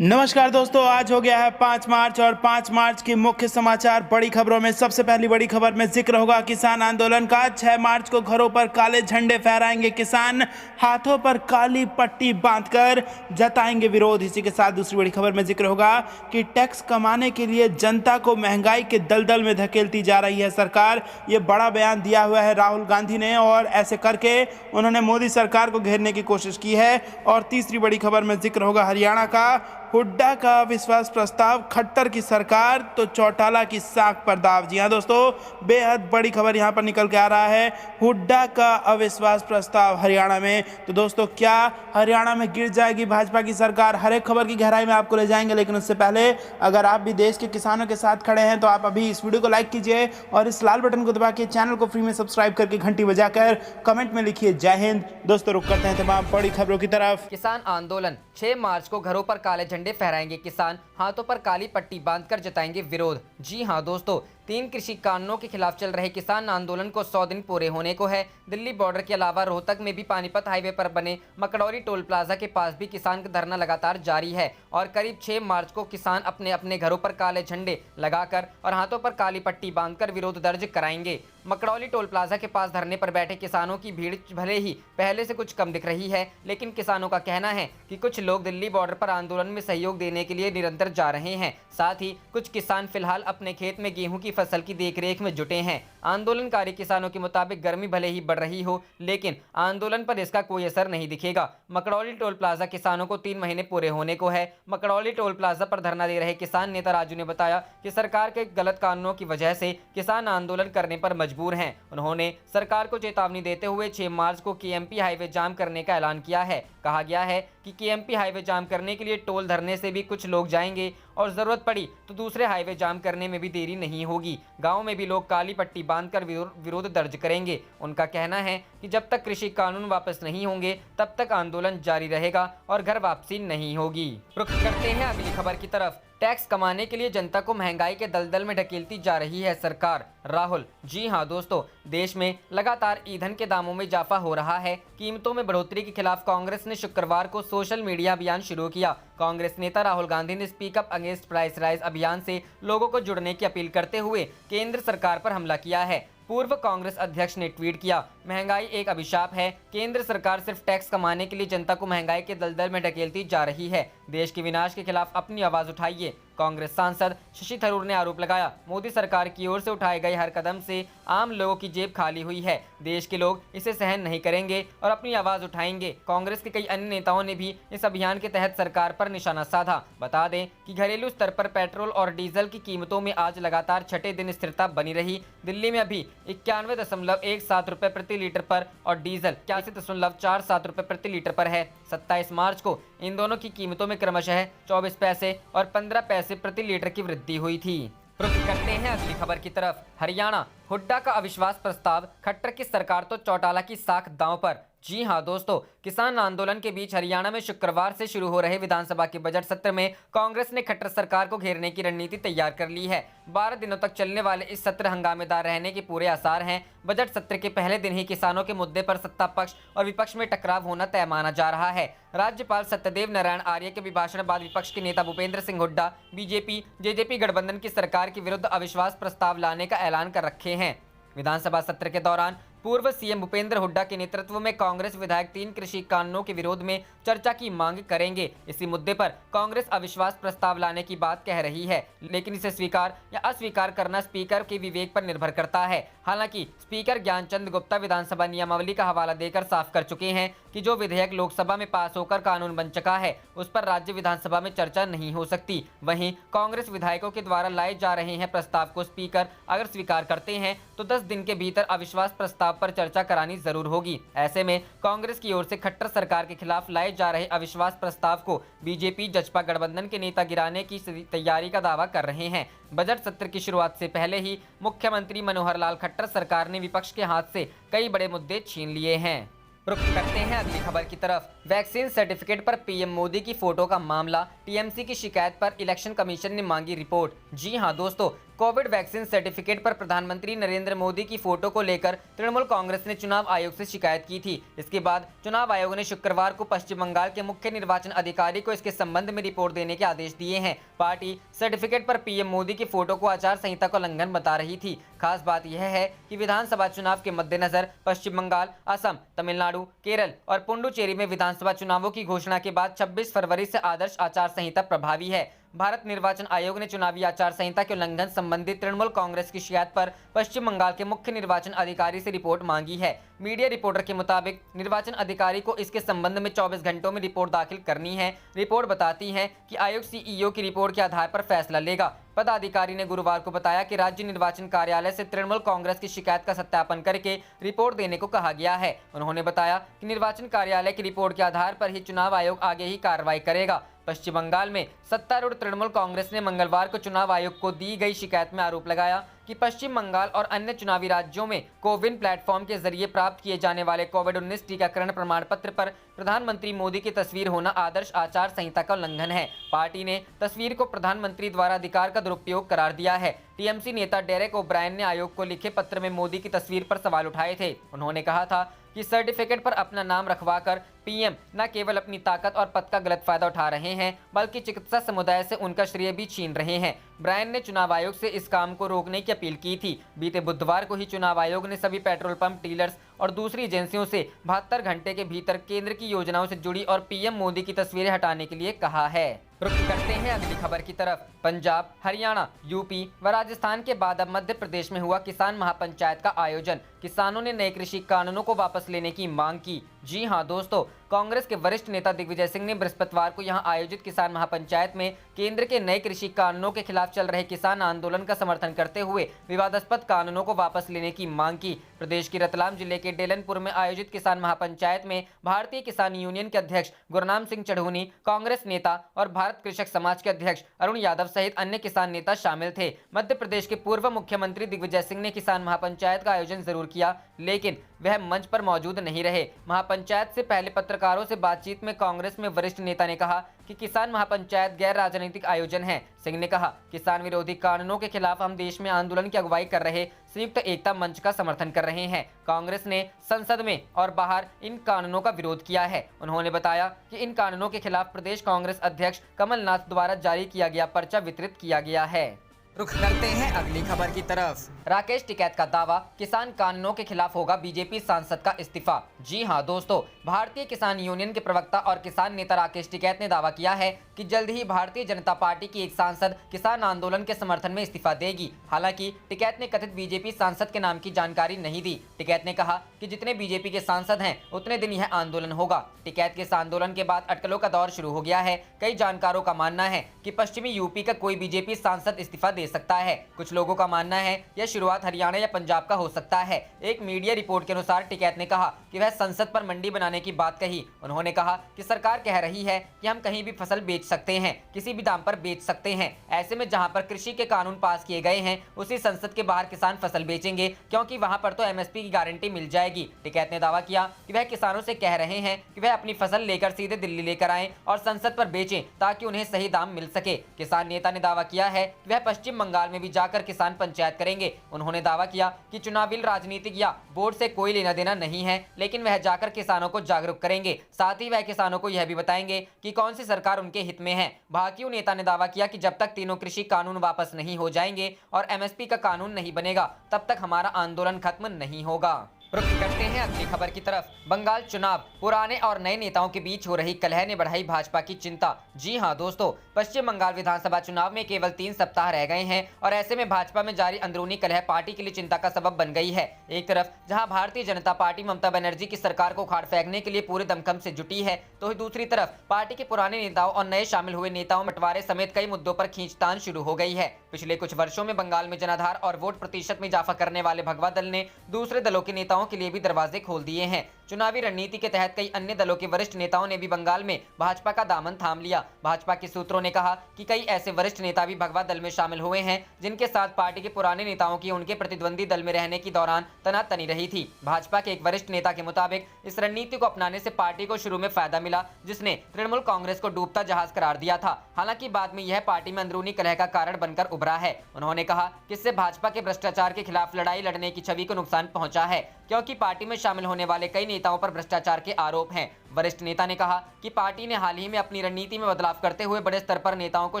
नमस्कार दोस्तों, आज हो गया है 5 मार्च और 5 मार्च की मुख्य समाचार बड़ी खबरों में सबसे पहली बड़ी खबर में जिक्र होगा किसान आंदोलन का। 6 मार्च को घरों पर काले झंडे फहराएंगे किसान, हाथों पर काली पट्टी बांधकर जताएंगे विरोध। इसी के साथ दूसरी बड़ी खबर में जिक्र होगा कि टैक्स कमाने के लिए जनता को महंगाई के दलदल में धकेलती जा रही है सरकार। ये बड़ा बयान दिया हुआ है राहुल गांधी ने और ऐसे करके उन्होंने मोदी सरकार को घेरने की कोशिश की है। और तीसरी बड़ी खबर में जिक्र होगा हरियाणा का। हुड्डा का अविश्वास प्रस्ताव, खट्टर की सरकार तो चौटाला की साख पर दाव। जी हाँ दोस्तों, बेहद बड़ी खबर यहाँ पर निकल के आ रहा है। हुड्डा का अविश्वास प्रस्ताव हरियाणा में। तो दोस्तों, क्या हरियाणा में गिर जाएगी भाजपा की सरकार? हर एक खबर की गहराई में आपको ले जाएंगे, लेकिन उससे पहले अगर आप भी देश के किसानों के साथ खड़े हैं तो आप अभी इस वीडियो को लाइक कीजिए और इस लाल बटन को दबा के चैनल को फ्री में सब्सक्राइब करके घंटी बजाकर कमेंट में लिखिए जय हिंद। दोस्तों, रुक करते हैं तमाम बड़ी खबरों की तरफ। किसान आंदोलन। 6 मार्च को घरों पर काले झंडे फहराएंगे किसान, हाथों पर काली पट्टी बांधकर जताएंगे विरोध। जी हां दोस्तों, 3 कृषि कानूनों के खिलाफ चल रहे किसान आंदोलन को 100 दिन पूरे होने को है। दिल्ली बॉर्डर के अलावा रोहतक में भी पानीपत हाईवे पर बने मकड़ौरी टोल प्लाजा के पास भी किसान का धरना लगातार जारी है और करीब 6 मार्च को किसान अपने अपने घरों पर काले झंडे लगाकर और हाथों पर काली पट्टी बांधकर विरोध दर्ज कराएंगे। मकड़ौली टोल प्लाजा के पास धरने पर बैठे किसानों की भीड़ भले ही पहले से कुछ कम दिख रही है, लेकिन किसानों का कहना है कि कुछ लोग दिल्ली बॉर्डर पर आंदोलन में सहयोग देने के लिए निरंतर जा रहे हैं। साथ ही कुछ किसान फिलहाल अपने खेत में गेहूं की फसल की देखरेख में जुटे हैं। आंदोलनकारी किसानों के मुताबिक गर्मी भले ही बढ़ रही हो, लेकिन आंदोलन पर इसका कोई असर नहीं दिखेगा। मकड़ौली टोल प्लाजा किसानों को 3 महीने पूरे होने को है। मकड़ौली टोल प्लाजा पर धरना दे रहे किसान नेता राजू ने बताया कि सरकार के गलत कानूनों की वजह से किसान आंदोलन करने पर मजबूर हैं। उन्होंने सरकार को चेतावनी देते हुए 6 मार्च को केएमपी हाईवे जाम करने का ऐलान किया है। कहा गया है कि केएमपी हाईवे जाम करने के लिए टोल धरने से भी कुछ लोग जाएंगे और जरूरत पड़ी तो दूसरे हाईवे जाम करने में भी देरी नहीं होगी। गांव में भी लोग काली पट्टी बांधकर विरोध दर्ज करेंगे। उनका कहना है कि जब तक कृषि कानून वापस नहीं होंगे तब तक आंदोलन जारी रहेगा और घर वापसी नहीं होगी। रुख करते हैं अगली खबर की तरफ। टैक्स कमाने के लिए जनता को महंगाई के दलदल में ढकेलती जा रही है सरकार, राहुल। जी हां दोस्तों, देश में लगातार ईंधन के दामों में इजाफा हो रहा है। कीमतों में बढ़ोतरी के खिलाफ कांग्रेस ने शुक्रवार को सोशल मीडिया अभियान शुरू किया। कांग्रेस नेता राहुल गांधी ने speak up against price rise अभियान से लोगों को जुड़ने की अपील करते हुए केंद्र सरकार पर हमला किया है। पूर्व कांग्रेस अध्यक्ष ने ट्वीट किया, महंगाई एक अभिशाप है। केंद्र सरकार सिर्फ टैक्स कमाने के लिए जनता को महंगाई के दलदल में ढकेलती जा रही है। देश के विनाश के खिलाफ अपनी आवाज उठाइए। कांग्रेस सांसद शशि थरूर ने आरोप लगाया, मोदी सरकार की ओर से उठाए गए हर कदम से आम लोगों की जेब खाली हुई है। देश के लोग इसे सहन नहीं करेंगे और अपनी आवाज उठाएंगे। कांग्रेस के कई अन्य नेताओं ने भी इस अभियान के तहत सरकार पर निशाना साधा। बता दें कि घरेलू स्तर पर पेट्रोल और डीजल की कीमतों में आज लगातार छठे दिन स्थिरता बनी रही। दिल्ली में अभी 91.17 रुपए प्रति लीटर पर और डीजल 81.47 रुपए प्रति लीटर पर है। 27 मार्च को इन दोनों की कीमतों में क्रमशः 24 पैसे और 15 पैसे प्रति लीटर की वृद्धि हुई थी। रुख करते हैं अगली खबर की तरफ। हरियाणा, हुड्डा का अविश्वास प्रस्ताव, खट्टर की सरकार तो चौटाला की साख दांव पर। जी हां दोस्तों, किसान आंदोलन के बीच हरियाणा में शुक्रवार से शुरू हो रहे विधानसभा के बजट सत्र में कांग्रेस ने खट्टर सरकार को घेरने की रणनीति तैयार कर ली है। 12 दिनों तक चलने वाले इस सत्र हंगामेदार रहने के पूरे आसार हैं। बजट सत्र के पहले दिन ही किसानों के मुद्दे पर सत्ता पक्ष और विपक्ष में टकराव होना तय माना जा रहा है। राज्यपाल सत्यदेव नारायण आर्य के अभिभाषण बाद विपक्ष के नेता भूपेंद्र सिंह हुड्डा बीजेपी जेजेपी गठबंधन की सरकार के विरुद्ध अविश्वास प्रस्ताव लाने का ऐलान कर रखे हैं। विधानसभा सत्र के दौरान पूर्व सीएम भूपेंद्र हुड्डा के नेतृत्व में कांग्रेस विधायक 3 कृषि कानूनों के विरोध में चर्चा की मांग करेंगे। इसी मुद्दे पर कांग्रेस अविश्वास प्रस्ताव लाने की बात कह रही है, लेकिन इसे स्वीकार या अस्वीकार करना स्पीकर के विवेक पर निर्भर करता है। हालांकि स्पीकर ज्ञानचंद गुप्ता विधानसभा नियमावली का हवाला देकर साफ कर चुके हैं कि जो विधेयक लोकसभा में पास होकर कानून बन चुका है उस पर राज्य विधानसभा में चर्चा नहीं हो सकती। वहीं कांग्रेस विधायकों के द्वारा लाए जा रहे हैं प्रस्ताव को स्पीकर अगर स्वीकार करते हैं तो 10 दिन के भीतर अविश्वास प्रस्ताव पर चर्चा करानी जरूर होगी। ऐसे में कांग्रेस की ओर से खट्टर सरकार के खिलाफ लाए जा रहे अविश्वास प्रस्ताव को बीजेपी जसपा गठबंधन के नेता गिराने की तैयारी का दावा कर रहे हैं। बजट सत्र की शुरुआत से पहले ही मुख्यमंत्री मनोहर लाल खट्टर सरकार ने विपक्ष के हाथ से कई बड़े मुद्दे छीन लिए हैं। रुख करते हैं अगली खबर की तरफ। वैक्सीन सर्टिफिकेट पर पीएम मोदी की फोटो का मामला, टीएमसी की शिकायत पर इलेक्शन कमीशन ने मांगी रिपोर्ट। जी हां दोस्तों, कोविड वैक्सीन सर्टिफिकेट पर प्रधानमंत्री नरेंद्र मोदी की फोटो को लेकर तृणमूल कांग्रेस ने चुनाव आयोग से शिकायत की थी। इसके बाद चुनाव आयोग ने शुक्रवार को पश्चिम बंगाल के मुख्य निर्वाचन अधिकारी को इसके संबंध में रिपोर्ट देने के आदेश दिए हैं। पार्टी सर्टिफिकेट पर पीएम मोदी की फोटो को आचार संहिता का उल्लंघन बता रही थी। खास बात यह है कि विधानसभा चुनाव के मद्देनजर पश्चिम बंगाल, असम, तमिलनाडु, केरल और पुडुचेरी में विधानसभा चुनावों की घोषणा के बाद 26 फरवरी से आदर्श आचार संहिता प्रभावी है। भारत निर्वाचन आयोग ने चुनावी आचार संहिता के उल्लंघन संबंधी तृणमूल कांग्रेस की शिकायत पर पश्चिम बंगाल के मुख्य निर्वाचन अधिकारी से रिपोर्ट मांगी है। मीडिया रिपोर्टर के मुताबिक निर्वाचन अधिकारी को इसके संबंध में 24 घंटों में रिपोर्ट दाखिल करनी है। रिपोर्ट बताती है कि आयोग सीईओ की रिपोर्ट के आधार पर फैसला लेगा। पदाधिकारी ने गुरुवार को बताया कि राज्य निर्वाचन कार्यालय से तृणमूल कांग्रेस की शिकायत का सत्यापन करके रिपोर्ट देने को कहा गया है। उन्होंने बताया कि निर्वाचन कार्यालय की रिपोर्ट के आधार पर ही चुनाव आयोग आगे ही कार्रवाई करेगा। पश्चिम बंगाल में सत्तारूढ़ तृणमूल कांग्रेस ने मंगलवार को चुनाव आयोग को दी गई शिकायत में आरोप लगाया कि पश्चिम बंगाल और अन्य चुनावी राज्यों में कोविन प्लेटफॉर्म के जरिए प्राप्त किए जाने वाले कोविड-19 टीकाकरण प्रमाण पत्र पर प्रधानमंत्री मोदी की तस्वीर होना आदर्श आचार संहिता का उल्लंघन है। पार्टी ने तस्वीर को प्रधानमंत्री द्वारा अधिकार का दुरुपयोग करार दिया है। टीएमसी नेता डेरेक ओब्रायन ने आयोग को लिखे पत्र में मोदी की तस्वीर पर सवाल उठाए थे। उन्होंने कहा था कि सर्टिफिकेट पर अपना नाम रखवाकर पीएम न केवल अपनी ताकत और पद का गलत फायदा उठा रहे हैं, बल्कि चिकित्सा समुदाय से उनका श्रेय भी छीन रहे हैं। ब्रायन ने चुनाव आयोग से इस काम को रोकने की अपील की थी। बीते बुधवार को ही चुनाव आयोग ने सभी पेट्रोल पंप डीलर्स और दूसरी एजेंसियों से 72 घंटे के भीतर केंद्र की योजनाओं से जुड़ी और पीएम मोदी की तस्वीरें हटाने के लिए कहा है। रुख करते हैं अगली खबर की तरफ। पंजाब, हरियाणा, यूपी व राजस्थान के बाद अब मध्य प्रदेश में हुआ किसान महापंचायत का आयोजन। किसानों ने नए कृषि कानूनों को वापस लेने की मांग की। जी हां दोस्तों, कांग्रेस के वरिष्ठ नेता दिग्विजय सिंह ने बृहस्पतिवार को यहां आयोजित किसान महापंचायत में केंद्र के नए कृषि कानूनों के खिलाफ चल रहे किसान आंदोलन का समर्थन करते हुए विवादास्पद कानूनों को वापस लेने की मांग की। प्रदेश के रतलाम जिले के डेलनपुर में आयोजित किसान महापंचायत में भारतीय किसान यूनियन के अध्यक्ष गुरनाम सिंह चढ़ूनी, कांग्रेस नेता और भारत कृषक समाज के अध्यक्ष अरुण यादव सहित अन्य किसान नेता शामिल थे। मध्य प्रदेश के पूर्व मुख्यमंत्री दिग्विजय सिंह ने किसान महापंचायत का आयोजन जरूर किया, लेकिन वह मंच पर मौजूद नहीं रहे। महापंचायत से पहले पत्रकारों से बातचीत में कांग्रेस में वरिष्ठ नेता ने कहा कि किसान महापंचायत गैर राजनीतिक आयोजन है। सिंह ने कहा, किसान विरोधी कानूनों के खिलाफ हम देश में आंदोलन की अगुवाई कर रहे संयुक्त एकता मंच का समर्थन कर रहे हैं। कांग्रेस ने संसद में और बाहर इन कानूनों का विरोध किया है। उन्होंने बताया कि इन कानूनों के खिलाफ प्रदेश कांग्रेस अध्यक्ष कमलनाथ द्वारा जारी किया गया पर्चा वितरित किया गया है। रुख करते हैं अगली खबर की तरफ। राकेश टिकैत का दावा, किसान कानूनों के खिलाफ होगा बीजेपी सांसद का इस्तीफा। जी हां दोस्तों, भारतीय किसान यूनियन के प्रवक्ता और किसान नेता राकेश टिकैत ने दावा किया है कि जल्द ही भारतीय जनता पार्टी की एक सांसद किसान आंदोलन के समर्थन में इस्तीफा देगी। हालांकि टिकैत ने कथित बीजेपी सांसद के नाम की जानकारी नहीं दी। टिकैत ने कहा कि जितने बीजेपी के सांसद हैं उतने दिन यह आंदोलन होगा। टिकैत के इस आंदोलन के बाद अटकलों का दौर शुरू हो गया है। कई जानकारों का मानना है कि पश्चिमी यूपी का कोई बीजेपी सांसद इस्तीफा दे सकता है। कुछ लोगों का मानना है यह शुरुआत हरियाणा या पंजाब का हो सकता है। एक मीडिया रिपोर्ट के अनुसार टिकैत ने कहा कि वह संसद पर मंडी बनाने की बात कही। उन्होंने कहा कि सरकार कह रही है कि हम कहीं भी फसल बेच सकते हैं, किसी भी दाम पर बेच सकते हैं। ऐसे में जहां पर कृषि के कानून पास किए गए हैं उसी संसद के बाहर किसान फसल बेचेंगे, क्योंकि वहां पर तो एमएसपी की गारंटी मिल जाएगी। टिकैत ने दावा किया कि वह किसानों से कह रहे हैं कि वह अपनी फसल लेकर सीधे दिल्ली लेकर आएं और संसद पर बेचें ताकि उन्हें सही दाम मिल सके। किसान नेता ने दावा किया है कि वह पश्चिम बंगाल में भी जाकर किसान पंचायत करेंगे। उन्होंने दावा किया कि चुनावी राजनीतिक या वोट से कोई लेना देना नहीं है, लेकिन वह जाकर किसानों को जागरूक करेंगे। साथ ही वह किसानों को यह भी बताएंगे कि कौन सी सरकार उनके हित में है। भाकियू नेता ने दावा किया कि जब तक तीनों कृषि कानून वापस नहीं हो जाएंगे और एमएसपी का कानून नहीं बनेगा, तब तक हमारा आंदोलन खत्म नहीं होगा। रुख करते हैं अगली खबर की तरफ। बंगाल चुनाव, पुराने और नए नेताओं के बीच हो रही कलह ने बढ़ाई भाजपा की चिंता। जी हां दोस्तों, पश्चिम बंगाल विधानसभा चुनाव में केवल 3 सप्ताह रह गए हैं और ऐसे में भाजपा में जारी अंदरूनी कलह पार्टी के लिए चिंता का सबब बन गई है। एक तरफ जहां भारतीय जनता पार्टी ममता बनर्जी की सरकार को उखाड़ फेंकने के लिए पूरे दमखम से जुटी है, तो दूसरी तरफ पार्टी के पुराने नेताओं और नए शामिल हुए नेताओं में बंटवारे समेत कई मुद्दों पर खींचतान शुरू हो गई है। पिछले कुछ वर्षों में बंगाल में जनाधार और वोट प्रतिशत में इजाफा करने वाले भगवा दल ने दूसरे दलों के नेताओं के लिए भी दरवाजे खोल दिए हैं। चुनावी रणनीति के तहत कई अन्य दलों के वरिष्ठ नेताओं ने भी बंगाल में भाजपा का दामन थाम लिया। भाजपा के सूत्रों ने कहा कि कई ऐसे वरिष्ठ नेता भी भगवा दल में शामिल हुए हैं जिनके साथ पार्टी के पुराने नेताओं की उनके प्रतिद्वंदी दल में रहने के दौरान तनातनी रही थी। भाजपा के एक वरिष्ठ नेता के मुताबिक इस रणनीति को अपनाने से पार्टी को शुरू में फायदा मिला, जिसने तृणमूल कांग्रेस को डूबता जहाज करार दिया था। हालांकि बाद में यह पार्टी में अंदरूनी कलह का कारण बनकर उभरा है। उन्होंने कहा कि इससे भाजपा के भ्रष्टाचार के खिलाफ लड़ाई लड़ने की छवि को नुकसान पहुंचा है, क्योंकि पार्टी में शामिल होने वाले कई नेताओं पर भ्रष्टाचार के आरोप हैं। वरिष्ठ नेता ने कहा कि पार्टी ने हाल ही में अपनी रणनीति में बदलाव करते हुए बड़े स्तर पर नेताओं को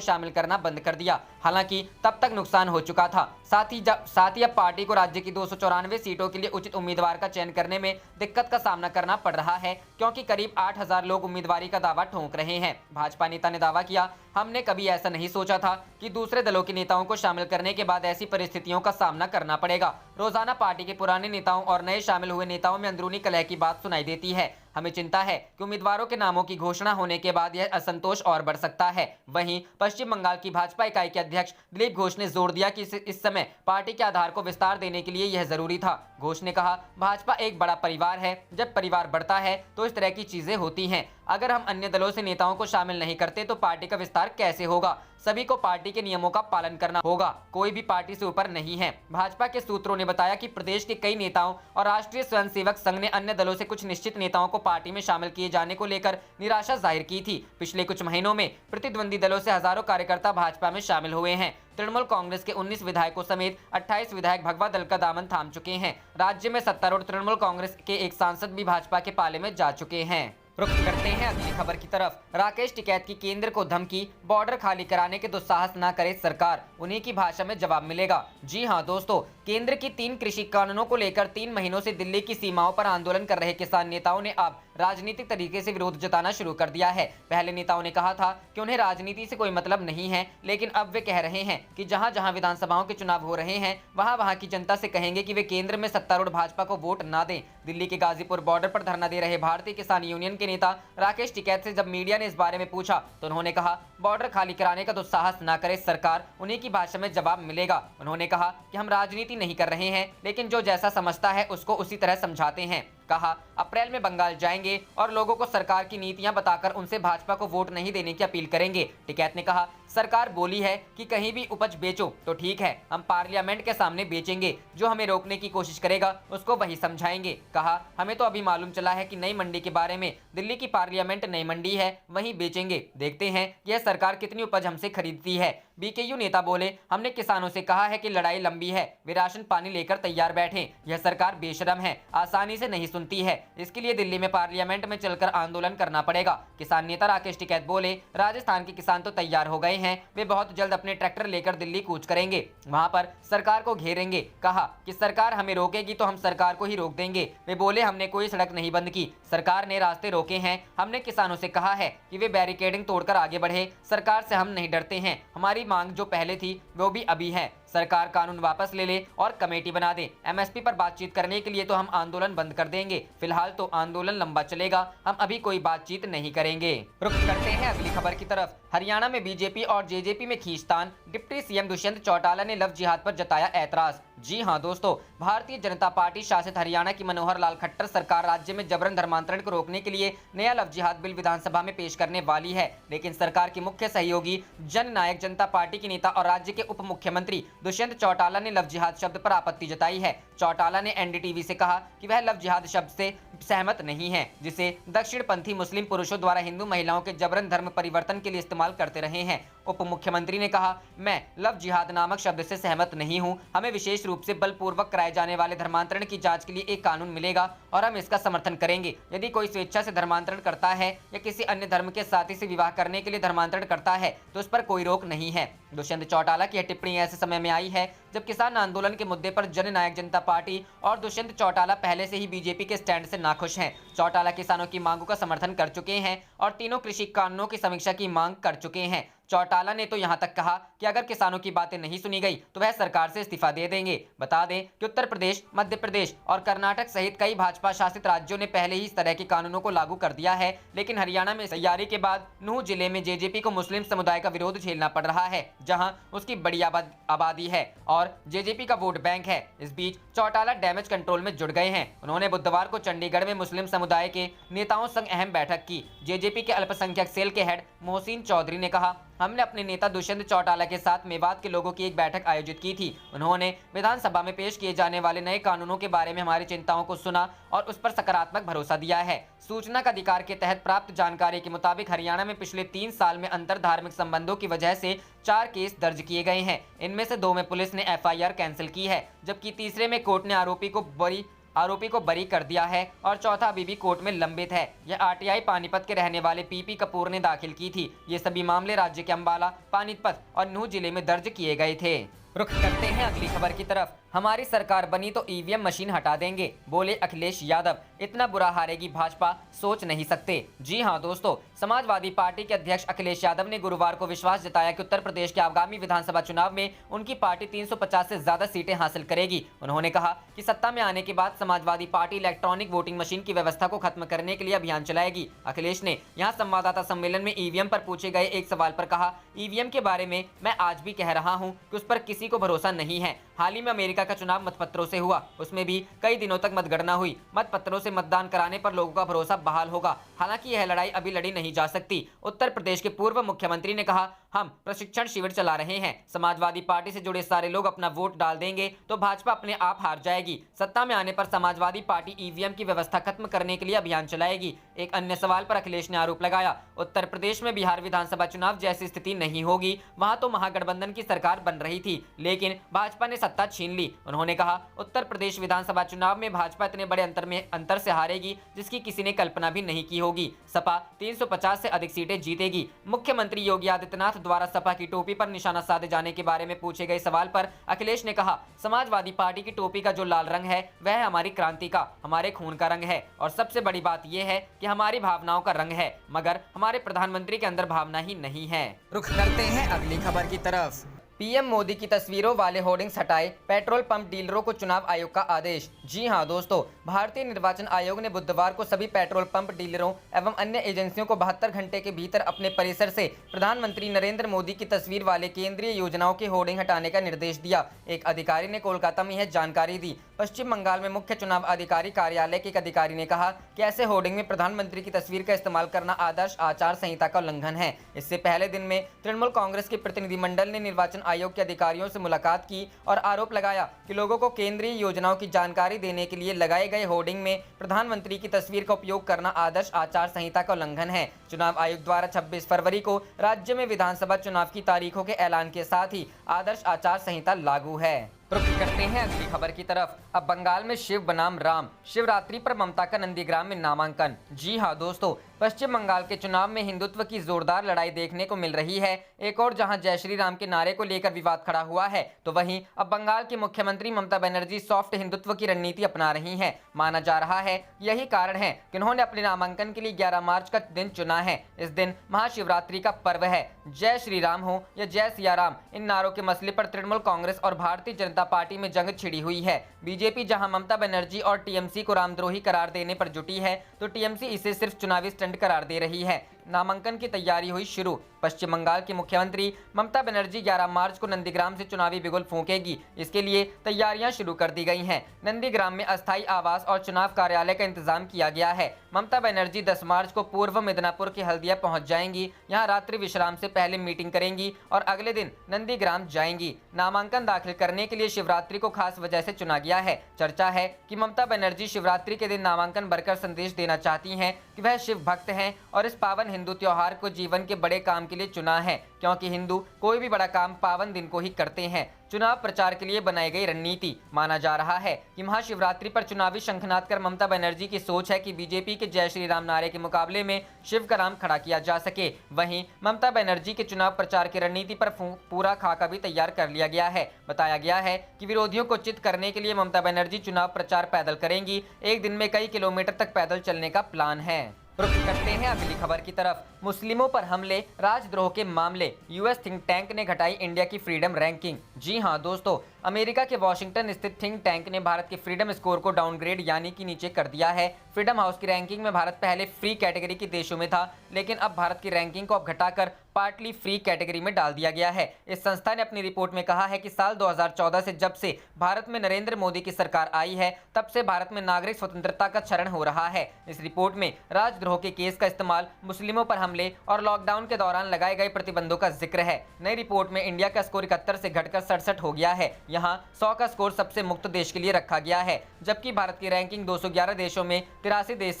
शामिल करना बंद कर दिया। हालांकि तब तक नुकसान हो चुका था। साथ ही अब पार्टी को राज्य की 294 सीटों के लिए उचित उम्मीदवार का चयन करने में दिक्कत का सामना करना पड़ रहा है, क्योंकि करीब 8000 लोग उम्मीदवारी का दावा ठोक रहे हैं। भाजपा नेता ने दावा किया, हमने कभी ऐसा नहीं सोचा था कि दूसरे दलों के नेताओं को शामिल करने के बाद ऐसी परिस्थितियों का सामना करना पड़ेगा। रोजाना पार्टी के पुराने नेताओं और नए शामिल हुए नेताओं में अंदरूनी कलह की बात सुनाई देती है। हमें चिंता है कि उम्मीदवारों के नामों की घोषणा होने के बाद यह असंतोष और बढ़ सकता है। वहीं पश्चिम बंगाल की भाजपा इकाई के अध्यक्ष दिलीप घोष ने जोर दिया कि इस समय पार्टी के आधार को विस्तार देने के लिए यह जरूरी था। घोष ने कहा, भाजपा एक बड़ा परिवार है, जब परिवार बढ़ता है तो इस तरह की चीजें होती हैं। अगर हम अन्य दलों से नेताओं को शामिल नहीं करते तो पार्टी का विस्तार कैसे होगा? सभी को पार्टी के नियमों का पालन करना होगा, कोई भी पार्टी से ऊपर नहीं है। भाजपा के सूत्रों ने बताया कि प्रदेश के कई नेताओं और राष्ट्रीय स्वयंसेवक संघ ने अन्य दलों से कुछ निश्चित नेताओं को पार्टी में शामिल किए जाने को लेकर निराशा जाहिर की थी। पिछले कुछ महीनों में प्रतिद्वंदी दलों से हजारों कार्यकर्ता भाजपा में शामिल हुए हैं। तृणमूल कांग्रेस के 19 विधायकों समेत 28 विधायक भगवा दल का दामन थाम चुके हैं। राज्य में सत्तारूढ़ तृणमूल कांग्रेस के एक सांसद भी भाजपा के पाले में जा चुके हैं। रुख करते हैं अगली खबर की तरफ। राकेश टिकैत की केंद्र को धमकी, बॉर्डर खाली कराने के दुस्साहस न करे सरकार, उन्हीं की भाषा में जवाब मिलेगा। जी हां दोस्तों, केंद्र की 3 कृषि कानूनों को लेकर 3 महीनों से दिल्ली की सीमाओं पर आंदोलन कर रहे किसान नेताओं ने अब राजनीतिक तरीके से विरोध जताना शुरू कर दिया है। पहले नेताओं ने कहा था कि उन्हें राजनीति से कोई मतलब नहीं है, लेकिन अब वे कह रहे हैं कि जहां जहां विधानसभाओं के चुनाव हो रहे हैं वहां की जनता से कहेंगे कि वे केंद्र में सत्तारूढ़ भाजपा को वोट ना दें। दिल्ली के गाजीपुर बॉर्डर पर धरना दे रहे भारतीय किसान यूनियन के नेता राकेश टिकैत से जब मीडिया ने इस बारे में पूछा तो उन्होंने कहा, बॉर्डर खाली कराने का दुस्साहस ना करे सरकार, उन्हीं की भाषा में जवाब मिलेगा। उन्होंने कहा कि हम राजनीति नहीं कर रहे हैं, लेकिन जो जैसा समझता है उसको उसी तरह समझाते हैं। कहा, अप्रैल में बंगाल जाएंगे और लोगों को सरकार की नीतियां बताकर उनसे भाजपा को वोट नहीं देने की अपील करेंगे। टिकैत ने कहा, सरकार बोली है कि कहीं भी उपज बेचो तो ठीक है, हम पार्लियामेंट के सामने बेचेंगे, जो हमें रोकने की कोशिश करेगा उसको वही समझाएंगे। कहा, हमें तो अभी मालूम चला है कि नई मंडी के बारे में, दिल्ली की पार्लियामेंट नई मंडी है, वहीं बेचेंगे, देखते हैं यह सरकार कितनी उपज हमसे खरीदती है। बीकेयू नेता बोले, हमने किसानों से कहा है कि लड़ाई लंबी है, वे राशन पानी लेकर तैयार बैठे, यह सरकार बेशरम है, आसानी से नहीं सुनती है, इसके लिए दिल्ली में पार्लियामेंट में चलकर आंदोलन करना पड़ेगा। किसान नेता राकेश टिकैत बोले, राजस्थान के किसान तो तैयार हो गए हैं, वे बहुत जल्द अपने ट्रैक्टर लेकर दिल्ली कूच करेंगे, वहां पर सरकार को घेरेंगे। कहा कि सरकार हमें रोकेगी तो हम सरकार को ही रोक देंगे। वे बोले, हमने कोई सड़क नहीं बंद की, सरकार ने रास्ते रोके हैं, हमने किसानों से कहा है कि वे बैरिकेडिंग तोड़कर आगे बढ़े, सरकार से हम नहीं डरते हैं, हमारी मांग जो पहले थी वो भी अभी है, सरकार कानून वापस ले ले और कमेटी बना दे। एमएसपी पर बातचीत करने के लिए तो हम आंदोलन बंद कर देंगे, फिलहाल तो आंदोलन लंबा चलेगा, हम अभी कोई बातचीत नहीं करेंगे। रुख करते हैं अगली खबर की तरफ। हरियाणा में बीजेपी और जेजेपी में खींचतान, डिप्टी सीएम दुष्यंत चौटाला ने लव जिहाद पर जताया ऐतराज। जी हां दोस्तों, भारतीय जनता पार्टी शासित हरियाणा की मनोहर लाल खट्टर सरकार राज्य में जबरन धर्मांतरण को रोकने के लिए नया लव जिहाद बिल विधानसभा में पेश करने वाली है, लेकिन सरकार की मुख्य सहयोगी जन नायक जनता पार्टी के नेता और राज्य के उप मुख्यमंत्री दुष्यंत चौटाला ने लव जिहाद शब्द पर आपत्ति जताई है। चौटाला ने एनडीटीवी से कहा कि वह लव जिहाद शब्द से सहमत नहीं है, जिसे दक्षिणपंथी मुस्लिम पुरुषों द्वारा हिंदू महिलाओं के जबरन धर्म परिवर्तन के लिए इस्तेमाल करते रहे हैं। उप मुख्यमंत्री ने कहा, मैं लव जिहाद नामक शब्द से सहमत नहीं हूं, हमें विशेष रूप से बलपूर्वक कराए जाने वाले धर्मांतरण की जांच के लिए एक कानून मिलेगा और हम इसका समर्थन करेंगे। यदि कोई स्वेच्छा से धर्मांतरण करता है या किसी अन्य धर्म के साथी से विवाह करने के लिए धर्मांतरण करता है तो उस पर कोई रोक नहीं है। दुष्यंत चौटाला की यह टिप्पणी ऐसे समय में आई है जब किसान आंदोलन के मुद्दे पर जन नायक जनता पार्टी और दुष्यंत चौटाला पहले से ही बीजेपी के स्टैंड से नाखुश हैं। चौटाला किसानों की मांगों का समर्थन कर चुके हैं और तीनों कृषि कानूनों की समीक्षा की मांग कर चुके हैं। चौटाला ने तो यहां तक कहा कि अगर किसानों की बातें नहीं सुनी गई तो वह सरकार से इस्तीफा दे देंगे। बता दें कि उत्तर प्रदेश, मध्य प्रदेश और कर्नाटक सहित कई भाजपा शासित राज्यों ने पहले ही इस तरह के कानूनों को लागू कर दिया है, लेकिन हरियाणा में तैयारी के बाद नूंह जिले में जेजेपी को मुस्लिम समुदाय का विरोध झेलना पड़ रहा है, जहां उसकी बड़ी आबादी है और जेजेपी का वोट बैंक है। इस बीच चौटाला डैमेज कंट्रोल में जुड़ गए हैं। उन्होंने बुधवार को चंडीगढ़ में मुस्लिम समुदाय के नेताओं संग अहम बैठक की। जेजेपी के अल्पसंख्यक सेल के हेड मोहसिन चौधरी ने कहा, हमने अपने नेता दुष्यंत चौटाला के साथ मेवात के लोगों की एक बैठक आयोजित की थी। उन्होंने विधानसभा में पेश किए जाने वाले नए कानूनों के बारे में हमारी चिंताओं को सुना और उस पर सकारात्मक भरोसा दिया है। सूचना का अधिकार के तहत प्राप्त जानकारी के मुताबिक हरियाणा में पिछले 3 साल में अंतर धार्मिक संबंधों की वजह से 4 केस दर्ज किए गए हैं। इनमें से 2 में पुलिस ने FIR कैंसिल की है, जबकि तीसरे में कोर्ट ने आरोपी को बरी कर दिया है और चौथा अभी भी कोर्ट में लंबित है। यह RTI पानीपत के रहने वाले PP कपूर ने दाखिल की थी। ये सभी मामले राज्य के अंबाला, पानीपत और नूंह जिले में दर्ज किए गए थे। रुख करते हैं अगली खबर की तरफ। हमारी सरकार बनी तो EVM मशीन हटा देंगे, बोले अखिलेश यादव। इतना बुरा हारेगी भाजपा, सोच नहीं सकते। जी हां दोस्तों, समाजवादी पार्टी के अध्यक्ष अखिलेश यादव ने गुरुवार को विश्वास जताया कि उत्तर प्रदेश के आगामी विधानसभा चुनाव में उनकी पार्टी 350 से ज्यादा सीटें हासिल करेगी। उन्होंने कहा कि सत्ता में आने के बाद Samajwadi party electronic voting machine की व्यवस्था को खत्म करने के लिए अभियान चलाएगी। अखिलेश ने यहाँ संवाददाता सम्मेलन में EVM पर पूछे गए एक सवाल पर कहा, EVM के बारे में मैं आज भी कह रहा हूँ कि उस पर किसी को भरोसा नहीं है। हाल ही में अमेरिका का चुनाव मतपत्रों से हुआ, उसमें भी कई दिनों तक मतगणना हुई। मतपत्रों से मतदान कराने पर लोगों का भरोसा बहाल होगा। हालांकि यह लड़ाई अभी लड़ी नहीं जा सकती। उत्तर प्रदेश के पूर्व मुख्यमंत्री ने कहा, हम प्रशिक्षण शिविर चला रहे हैं। समाजवादी पार्टी से जुड़े सारे लोग अपना वोट डाल देंगे तो भाजपा अपने आप हार जाएगी। सत्ता में आने पर समाजवादी पार्टी EVM की व्यवस्था खत्म करने के लिए अभियान चलाएगी। एक अन्य सवाल पर अखिलेश ने आरोप लगाया, उत्तर प्रदेश में बिहार विधानसभा चुनाव जैसी स्थिति नहीं होगी। वहां तो महागठबंधन की सरकार बन रही थी, लेकिन भाजपा ने सत्ता छीन ली। उन्होंने कहा, उत्तर प्रदेश विधानसभा चुनाव में भाजपा इतने बड़े अंतर से हारेगी जिसकी किसी ने कल्पना भी नहीं की होगी। सपा 350 से अधिक सीटें जीतेगी। मुख्यमंत्री योगी आदित्यनाथ द्वारा सपा की टोपी पर निशाना साधे जाने के बारे में पूछे गए सवाल पर अखिलेश ने कहा, समाजवादी पार्टी की टोपी का जो लाल रंग है वह हमारी क्रांति का, हमारे खून का रंग है और सबसे बड़ी बात यह है कि हमारी भावनाओं का रंग है, मगर हमारे प्रधानमंत्री के अंदर भावना ही नहीं है। रुख करते हैं अगली खबर की तरफ। PM मोदी की तस्वीरों वाले होर्डिंग्स हटाए, पेट्रोल पंप डीलरों को चुनाव आयोग का आदेश। जी हां दोस्तों, भारतीय निर्वाचन आयोग ने बुधवार को सभी पेट्रोल पंप डीलरों एवं अन्य एजेंसियों को 72 घंटे के भीतर अपने परिसर से प्रधानमंत्री नरेंद्र मोदी की तस्वीर वाले केंद्रीय योजनाओं के होर्डिंग हटाने का निर्देश दिया। एक अधिकारी ने कोलकाता में यह जानकारी दी। पश्चिम बंगाल में मुख्य चुनाव अधिकारी कार्यालय के एक अधिकारी ने कहा कि ऐसे होर्डिंग में प्रधानमंत्री की तस्वीर का इस्तेमाल करना आदर्श आचार संहिता का उल्लंघन है। इससे पहले दिन में तृणमूल कांग्रेस के प्रतिनिधिमंडल ने निर्वाचन आयोग के अधिकारियों से मुलाकात की और आरोप लगाया कि लोगों को केंद्रीय योजनाओं की जानकारी देने के लिए लगाए गए होर्डिंग में प्रधानमंत्री की तस्वीर का उपयोग करना आदर्श आचार संहिता का उल्लंघन है। चुनाव आयोग द्वारा 26 फरवरी को राज्य में विधानसभा चुनाव की तारीखों के ऐलान के साथ ही आदर्श आचार संहिता लागू है। रुख करते हैं अगली खबर की तरफ। अब बंगाल में शिव बनाम राम, शिवरात्रि पर ममता का नंदीग्राम में नामांकन। जी हां दोस्तों, पश्चिम बंगाल के चुनाव में हिंदुत्व की जोरदार लड़ाई देखने को मिल रही है। एक और जहां जय श्री राम के नारे को लेकर विवाद खड़ा हुआ है, तो वहीं अब बंगाल की मुख्यमंत्री ममता बनर्जी सॉफ्ट हिंदुत्व की रणनीति अपना रही हैं। माना जा रहा है यही कारण है कि उन्होंने अपने नामांकन के लिए 11 मार्च का दिन चुना है। इस दिन महाशिवरात्रि का पर्व है। जय श्री राम हो या जय सिया राम, इन नारों के मसले पर तृणमूल कांग्रेस और भारतीय जनता पार्टी में जंग छिड़ी हुई है। बीजेपी जहां ममता बनर्जी और TMC को रामद्रोही करार देने पर जुटी है, तो TMC इसे सिर्फ चुनावी स्टंट करार दे रही है। नामांकन की तैयारी हुई शुरू। पश्चिम बंगाल की मुख्यमंत्री ममता बनर्जी 11 मार्च को नंदीग्राम से चुनावी बिगुल फूंकेगी। इसके लिए तैयारियां शुरू कर दी गई हैं। नंदीग्राम में अस्थायी आवास और चुनाव कार्यालय का इंतजाम किया गया है। ममता बनर्जी 10 मार्च को पूर्व मिदनापुर की हल्दिया पहुंच जाएंगी। यहां रात्रि विश्राम से पहले मीटिंग करेंगी और अगले दिन नंदीग्राम जाएंगी। नामांकन दाखिल करने के लिए शिवरात्रि को खास वजह से चुना गया है। चर्चा है कि ममता बनर्जी शिवरात्रि के दिन नामांकन भरकर संदेश देना चाहती हैं कि वह शिव भक्त हैं और इस पावन हिंदू त्योहार को जीवन के बड़े काम के लिए चुना है, क्योंकि हिंदू कोई भी बड़ा काम पावन दिन को ही करते हैं। चुनाव प्रचार के लिए बनाई गई रणनीति। माना जा रहा है कि महाशिवरात्रि पर चुनावी शंखनाद कर ममता बनर्जी की सोच है कि बीजेपी के जय श्री राम नारे के मुकाबले में शिव का नाम खड़ा किया जा सके। वहीं ममता बनर्जी के चुनाव प्रचार की रणनीति पर पूरा खाका भी तैयार कर लिया गया है। बताया गया है कि विरोधियों को चित करने के लिए ममता बनर्जी चुनाव प्रचार पैदल करेंगी। एक दिन में कई किलोमीटर तक पैदल चलने का प्लान है। रुख करते हैं अगली खबर की तरफ। मुस्लिमों पर हमले, राजद्रोह के मामले, यूएस थिंक टैंक ने घटाई इंडिया की फ्रीडम रैंकिंग। जी हां दोस्तों, अमेरिका के वॉशिंगटन स्थित थिंक टैंक ने भारत के फ्रीडम स्कोर को डाउनग्रेड यानी कि नीचे कर दिया है। फ्रीडम हाउस की रैंकिंग में भारत पहले फ्री कैटेगरी के देशों में था, लेकिन अब भारत की रैंकिंग को अब घटाकर पार्टली फ्री कैटेगरी में डाल दिया गया है। इस संस्था ने अपनी रिपोर्ट में कहा है कि साल 2014 से जब से भारत में नरेंद्र मोदी की सरकार आई है, तब से भारत में नागरिक स्वतंत्रता का क्षरण हो रहा है। इस रिपोर्ट में राजद्रोह के केस का इस्तेमाल, मुस्लिमों पर हमले और लॉकडाउन के दौरान लगाए गए प्रतिबंधों का जिक्र है। नई रिपोर्ट में इंडिया का स्कोर 71 से घटकर 67 हो गया है। यहाँ 100 का स्कोर सबसे मुक्त देश के लिए रखा गया है, जबकि भारत की रैंकिंग 211 देशों में 83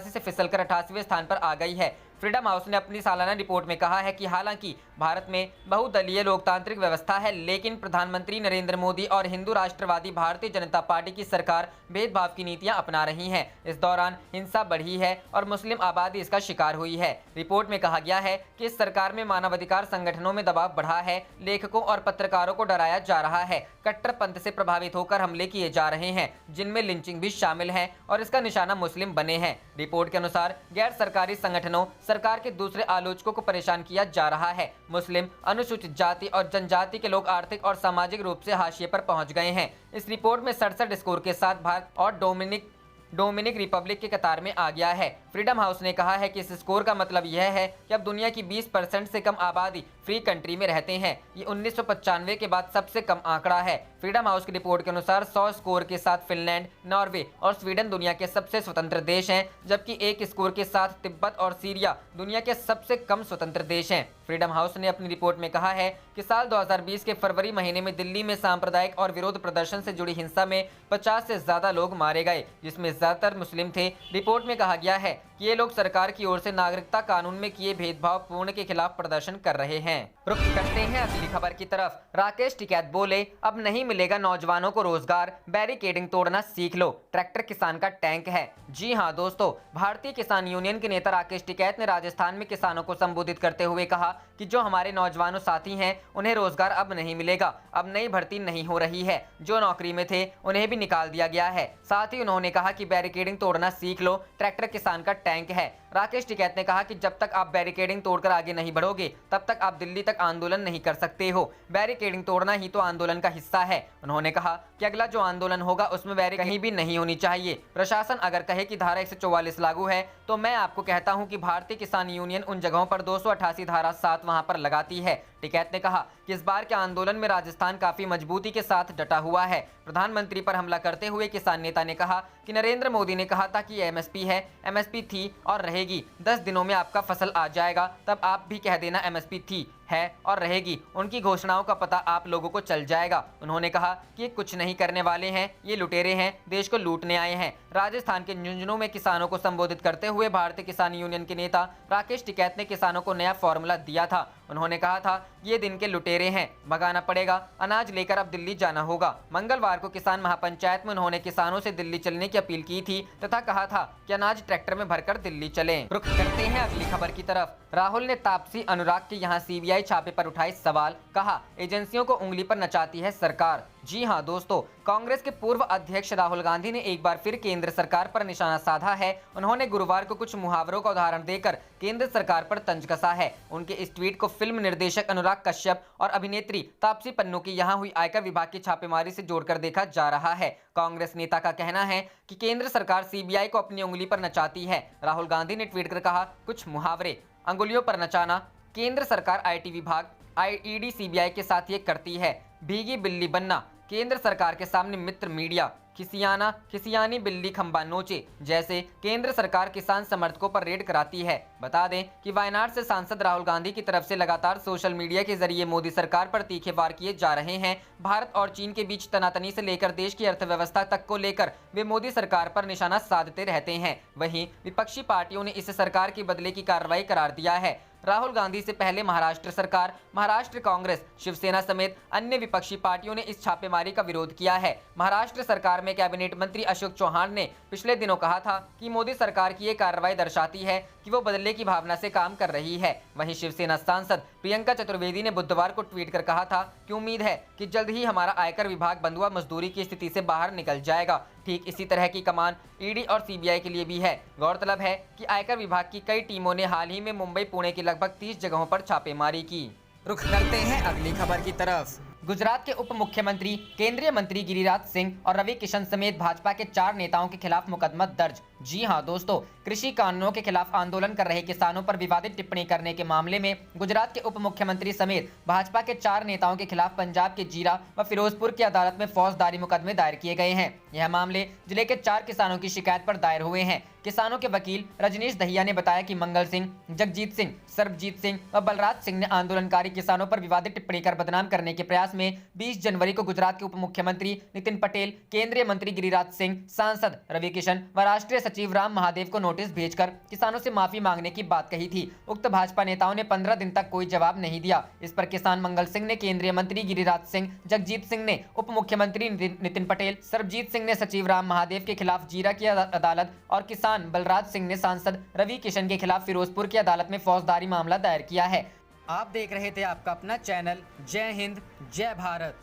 से फिसलकर 88वें स्थान पर आ गई है। फ्रीडम हाउस ने अपनी सालाना रिपोर्ट में कहा है कि हालांकि भारत में बहुदलीय लोकतांत्रिक व्यवस्था है, लेकिन प्रधानमंत्री नरेंद्र मोदी और हिंदू राष्ट्रवादी भारतीय जनता पार्टी की सरकार भेदभाव की नीतियां अपना रही है। इस दौरान हिंसा बढ़ी है और मुस्लिम आबादी इसका शिकार हुई है। रिपोर्ट में कहा गया है कि इस सरकार में मानवाधिकार संगठनों में दबाव बढ़ा है, लेखकों और पत्रकारों को डराया जा रहा है, कट्टरपंथ से प्रभावित होकर हमले किए जा रहे हैं, जिनमें लिंचिंग भी शामिल है और इसका निशाना मुस्लिम बने हैं। रिपोर्ट के अनुसार गैर सरकारी संगठनों, सरकार के दूसरे आलोचकों को परेशान किया जा रहा है। मुस्लिम, अनुसूचित जाति और जनजाति के लोग आर्थिक और सामाजिक रूप से हाशिए पर पहुंच गए हैं। इस रिपोर्ट में 67 स्कोर के साथ भारत और डोमिनिक रिपब्लिक के कतार में आ गया है। फ्रीडम हाउस ने कहा है कि इस स्कोर का मतलब यह है कि अब दुनिया की 20% से कम आबादी फ्री कंट्री में रहते हैं। ये 1995 के बाद सबसे कम आंकड़ा है। फ्रीडम हाउस की रिपोर्ट के अनुसार 100 स्कोर के साथ फिनलैंड, नॉर्वे और स्वीडन दुनिया के सबसे स्वतंत्र देश हैं, जबकि 1 स्कोर के साथ तिब्बत और सीरिया दुनिया के सबसे कम स्वतंत्र देश हैं। फ्रीडम हाउस ने अपनी रिपोर्ट में कहा है कि साल 2020 के फरवरी महीने में दिल्ली में सांप्रदायिक और विरोध प्रदर्शन से जुड़ी हिंसा में 50 से ज्यादा लोग मारे गए, जिसमें ज्यादातर मुस्लिम थे। रिपोर्ट में कहा गया है कि ये लोग सरकार की ओर से नागरिकता कानून में किए भेदभाव पूर्ण के खिलाफ प्रदर्शन कर रहे हैं। रुख करते हैं अगली खबर की तरफ। राकेश टिकैत बोले, अब नहीं मिलेगा नौजवानों को रोजगार, बैरिकेडिंग तोड़ना सीख लो, ट्रैक्टर किसान का टैंक है। जी हां दोस्तों, भारतीय किसान यूनियन के नेता राकेश टिकैत ने राजस्थान में किसानों को संबोधित करते हुए कहा कि जो हमारे नौजवानों साथी हैं, उन्हें रोजगार अब नहीं मिलेगा। अब नई भर्ती नहीं हो रही है, जो नौकरी में थे उन्हें भी निकाल दिया गया है। साथ ही उन्होंने कहा कि बैरिकेडिंग तोड़ना सीख लो, ट्रैक्टर किसान का टैंक है। राकेश टिकैत ने कहा कि जब तक आप बैरिकेडिंग तोड़कर आगे नहीं बढ़ोगे, तब तक आप दिल्ली तक आंदोलन नहीं कर सकते हो। बैरिकेडिंग तोड़ना ही तो आंदोलन का हिस्सा है। उन्होंने कहा कि अगला जो आंदोलन होगा उसमें बैरिकेडिंग कहीं भी नहीं होनी चाहिए। प्रशासन अगर कहे कि धारा 144 लागू है, तो मैं आपको कहता हूं कि भारतीय किसान यूनियन उन जगहों पर 288 धारा 7 वहां पर लगाती है। टिकैत ने कहा कि इस बार के आंदोलन में राजस्थान काफी मजबूती के साथ डटा हुआ है। प्रधानमंत्री पर हमला करते हुए किसान नेता ने कहा कि नरेंद्र मोदी ने कहा था कि एमएसपी है, एमएसपी थी और रहेगी। 10 दिनों में आपका फसल आ जाएगा, तब आप भी कह देना एमएसपी थी, है और रहेगी। उनकी घोषणाओं का पता आप लोगों को चल जाएगा। उन्होंने कहा कि ये कुछ नहीं करने वाले हैं, ये लुटेरे हैं, देश को लूटने आए हैं। राजस्थान के झुंझुनू में किसानों को संबोधित करते हुए भारतीय किसान यूनियन के नेता राकेश टिकैत ने किसानों को नया फॉर्मूला दिया था। उन्होंने कहा था, ये दिन के लुटेरे हैं, भगाना पड़ेगा, अनाज लेकर अब दिल्ली जाना होगा। मंगलवार को किसान महापंचायत में उन्होंने किसानों से दिल्ली चलने की अपील की थी तथा कहा था कि अनाज ट्रैक्टर में भरकर दिल्ली चलें। रुख करते हैं अगली खबर की तरफ। राहुल ने तापसी अनुराग के यहाँ सीबीआई छापे पर उठाए सवाल, कहा एजेंसियों को उंगली पर नचाती है सरकार। जी हां दोस्तों, कांग्रेस के पूर्व अध्यक्ष राहुल गांधी ने एक बार फिर केंद्र सरकार पर निशाना साधा है। उन्होंने गुरुवार को कुछ मुहावरों का उदाहरण देकर केंद्र सरकार पर तंज कसा है। उनके इस ट्वीट को फिल्म निर्देशक अनुराग कश्यप और अभिनेत्री तापसी पन्नू की यहां हुई आयकर विभाग की छापेमारी से जोड़कर देखा जा रहा है। कांग्रेस नेता का कहना है कि केंद्र सरकार सीबीआई को अपनी उंगली पर नचाती है। राहुल गांधी ने ट्वीट कर कहा, कुछ मुहावरे, अंगुलियों पर नचाना, केंद्र सरकार आईटी विभाग, ईडी सीबीआई के साथ ये करती है, भीगी बिल्ली बनना, केंद्र सरकार के सामने मित्र मीडिया, खिसियाना, खिसियानी बिल्ली खंबा नोचे, जैसे केंद्र सरकार किसान समर्थकों पर रेड कराती है। बता दें कि वायनाड से सांसद राहुल गांधी की तरफ से लगातार सोशल मीडिया के जरिए मोदी सरकार पर तीखे वार किए जा रहे हैं। भारत और चीन के बीच तनातनी से लेकर देश की अर्थव्यवस्था तक को लेकर वे मोदी सरकार पर निशाना साधते रहते हैं। वहीं विपक्षी पार्टियों ने इसे सरकार की बदले की कार्रवाई करार दिया है। राहुल गांधी से पहले महाराष्ट्र सरकार, महाराष्ट्र कांग्रेस, शिवसेना समेत अन्य विपक्षी पार्टियों ने इस छापेमारी का विरोध किया है। महाराष्ट्र सरकार में कैबिनेट मंत्री अशोक चौहान ने पिछले दिनों कहा था कि मोदी सरकार की ये कार्रवाई दर्शाती है कि वो बदले की भावना से काम कर रही है। वहीं शिवसेना सांसद प्रियंका चतुर्वेदी ने बुधवार को ट्वीट कर कहा था कि उम्मीद है कि जल्द ही हमारा आयकर विभाग बंधुआ मजदूरी की स्थिति से बाहर निकल जाएगा। ठीक इसी तरह की कमान ईडी और सीबीआई के लिए भी है। गौरतलब है कि आयकर विभाग की कई टीमों ने हाल ही में मुंबई पुणे की लगभग 30 जगहों पर छापेमारी की। रुख करते हैं अगली खबर की तरफ। गुजरात के उप मुख्यमंत्री केंद्रीय मंत्री गिरिराज सिंह और रवि किशन समेत भाजपा के 4 नेताओं के खिलाफ मुकदमा दर्ज। जी हां दोस्तों, कृषि कानूनों के खिलाफ आंदोलन कर रहे किसानों पर विवादित टिप्पणी करने के मामले में गुजरात के उप मुख्यमंत्री समेत भाजपा के 4 नेताओं के खिलाफ पंजाब के जीरा व फिरोजपुर की अदालत में फौजदारी मुकदमे दायर किए गए हैं। यह मामले जिले के 4 किसानों की शिकायत पर दायर हुए हैं। किसानों के वकील रजनीश दहिया ने बताया कि मंगल सिंह, जगजीत सिंह, सरबजीत सिंह व बलराज सिंह ने आंदोलनकारी किसानों पर विवादित टिप्पणी कर बदनाम करने के प्रयास में 20 जनवरी को गुजरात के उप मुख्यमंत्री नितिन पटेल, केंद्रीय मंत्री गिरिराज सिंह, सांसद रवि किशन व राष्ट्रीय सचिव राम महादेव को नोटिस भेजकर किसानों से माफी मांगने की बात कही थी। उक्त भाजपा नेताओं ने 15 दिन तक कोई जवाब नहीं दिया। इस पर किसान मंगल सिंह ने केंद्रीय मंत्री गिरिराज सिंह, जगजीत सिंह ने उप मुख्यमंत्री नितिन पटेल, सरबजीत सिंह ने सचिव राम महादेव के खिलाफ जीरा की अदालत और किसान बलराज सिंह ने सांसद रवि किशन के खिलाफ फिरोजपुर की अदालत में फौजदारी मामला दायर किया है। आप देख रहे थे आपका अपना चैनल जय हिंद जय भारत।